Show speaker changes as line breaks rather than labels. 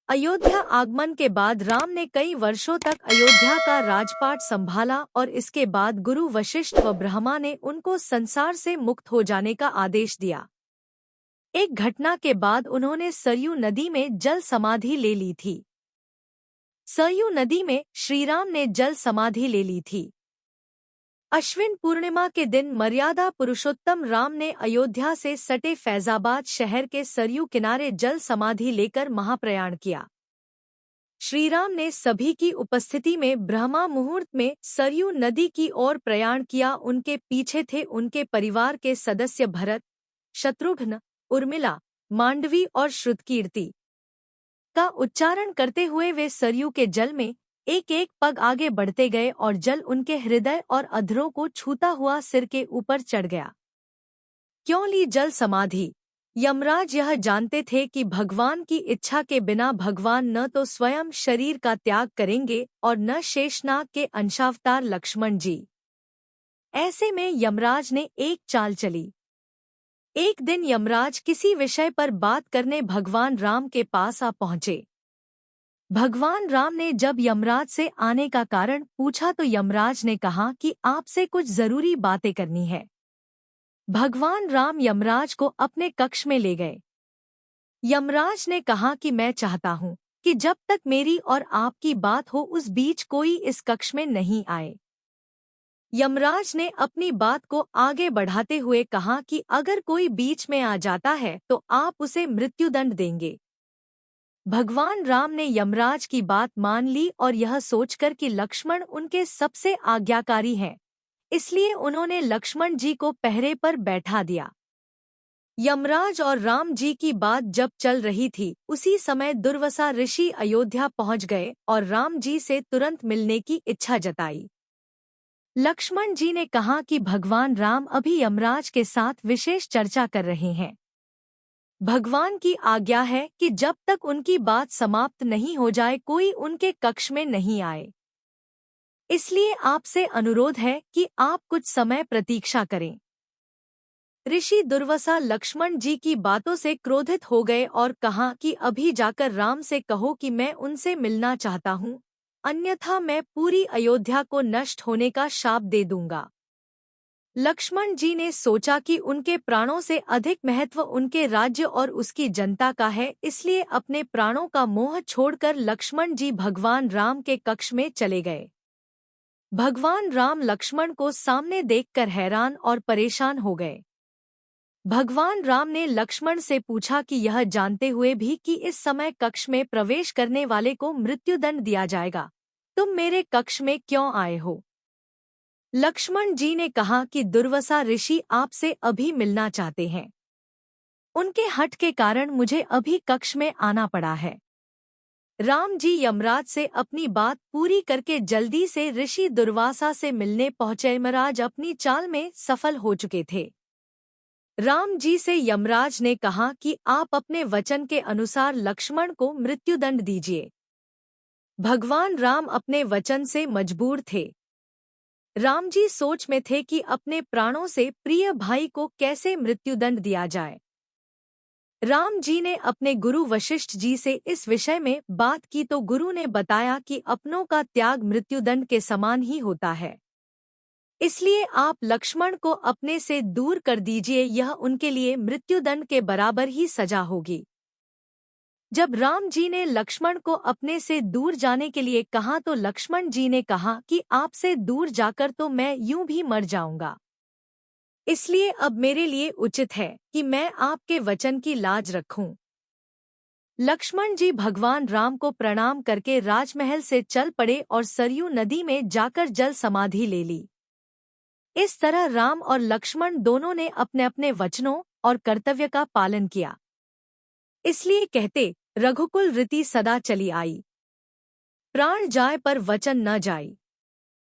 अयोध्या आगमन के बाद राम ने कई वर्षों तक अयोध्या का राजपाट संभाला और इसके बाद गुरु वशिष्ठ व ब्रह्मा ने उनको संसार से मुक्त हो जाने का आदेश दिया। एक घटना के बाद उन्होंने सरयू नदी में जल समाधि ले ली थी। सरयू नदी में श्रीराम ने जल समाधि ले ली थी। अश्विन पूर्णिमा के दिन मर्यादा पुरुषोत्तम राम ने अयोध्या से सटे फैजाबाद शहर के सरयू किनारे जल समाधि लेकर महाप्रयाण किया। श्रीराम ने सभी की उपस्थिति में ब्रह्मा मुहूर्त में सरयू नदी की ओर प्रयाण किया। उनके पीछे थे उनके परिवार के सदस्य भरत, शत्रुघ्न, उर्मिला, मांडवी और श्रुतकीर्ति का उच्चारण करते हुए वे सरयू के जल में एक एक पग आगे बढ़ते गए और जल उनके हृदय और अधरों को छूता हुआ सिर के ऊपर चढ़ गया। क्यों ली जल समाधि? यमराज यह जानते थे कि भगवान की इच्छा के बिना भगवान न तो स्वयं शरीर का त्याग करेंगे और न शेषनाग के अंशावतार लक्ष्मण जी। ऐसे में यमराज ने एक चाल चली। एक दिन यमराज किसी विषय पर बात करने भगवान राम के पास आ पहुंचे। भगवान राम ने जब यमराज से आने का कारण पूछा तो यमराज ने कहा कि आपसे कुछ जरूरी बातें करनी है। भगवान राम यमराज को अपने कक्ष में ले गए। यमराज ने कहा कि मैं चाहता हूँ कि जब तक मेरी और आपकी बात हो उस बीच कोई इस कक्ष में नहीं आए। यमराज ने अपनी बात को आगे बढ़ाते हुए कहा कि अगर कोई बीच में आ जाता है तो आप उसे मृत्युदंड देंगे। भगवान राम ने यमराज की बात मान ली और यह सोचकर कि लक्ष्मण उनके सबसे आज्ञाकारी हैं, इसलिए उन्होंने लक्ष्मण जी को पहरे पर बैठा दिया। यमराज और राम जी की बात जब चल रही थी उसी समय दुर्वासा ऋषि अयोध्या पहुंच गए और राम जी से तुरंत मिलने की इच्छा जताई। लक्ष्मण जी ने कहा कि भगवान राम अभी यमराज के साथ विशेष चर्चा कर रहे हैं। भगवान की आज्ञा है कि जब तक उनकी बात समाप्त नहीं हो जाए कोई उनके कक्ष में नहीं आए। इसलिए आपसे अनुरोध है कि आप कुछ समय प्रतीक्षा करें। ऋषि दुर्वासा लक्ष्मण जी की बातों से क्रोधित हो गए और कहा कि अभी जाकर राम से कहो कि मैं उनसे मिलना चाहता हूँ, अन्यथा मैं पूरी अयोध्या को नष्ट होने का शाप दे दूंगा। लक्ष्मण जी ने सोचा कि उनके प्राणों से अधिक महत्व उनके राज्य और उसकी जनता का है, इसलिए अपने प्राणों का मोह छोड़कर लक्ष्मण जी भगवान राम के कक्ष में चले गए। भगवान राम लक्ष्मण को सामने देखकर हैरान और परेशान हो गए। भगवान राम ने लक्ष्मण से पूछा कि यह जानते हुए भी कि इस समय कक्ष में प्रवेश करने वाले को मृत्युदंड दिया जाएगा, तुम मेरे कक्ष में क्यों आए हो? लक्ष्मण जी ने कहा कि दुर्वासा ऋषि आपसे अभी मिलना चाहते हैं। उनके हठ के कारण मुझे अभी कक्ष में आना पड़ा है। राम जी यमराज से अपनी बात पूरी करके जल्दी से ऋषि दुर्वासा से मिलने पहुंचे। यमराज अपनी चाल में सफल हो चुके थे। राम जी से यमराज ने कहा कि आप अपने वचन के अनुसार लक्ष्मण को मृत्युदंड दीजिए। भगवान राम अपने वचन से मजबूर थे। राम जी सोच में थे कि अपने प्राणों से प्रिय भाई को कैसे मृत्युदंड दिया जाए। राम जी ने अपने गुरु वशिष्ठ जी से इस विषय में बात की तो गुरु ने बताया कि अपनों का त्याग मृत्युदंड के समान ही होता है, इसलिए आप लक्ष्मण को अपने से दूर कर दीजिए, यह उनके लिए मृत्युदंड के बराबर ही सजा होगी। जब राम जी ने लक्ष्मण को अपने से दूर जाने के लिए कहा तो लक्ष्मण जी ने कहा कि आपसे दूर जाकर तो मैं यूं भी मर जाऊंगा, इसलिए अब मेरे लिए उचित है कि मैं आपके वचन की लाज रखूं। लक्ष्मण जी भगवान राम को प्रणाम करके राजमहल से चल पड़े और सरयू नदी में जाकर जल समाधि ले ली। इस तरह राम और लक्ष्मण दोनों ने अपने अपने वचनों और कर्तव्य का पालन किया। इसलिए कहते, रघुकुल रीति सदा चली आई, प्राण जाए पर वचन न जाई।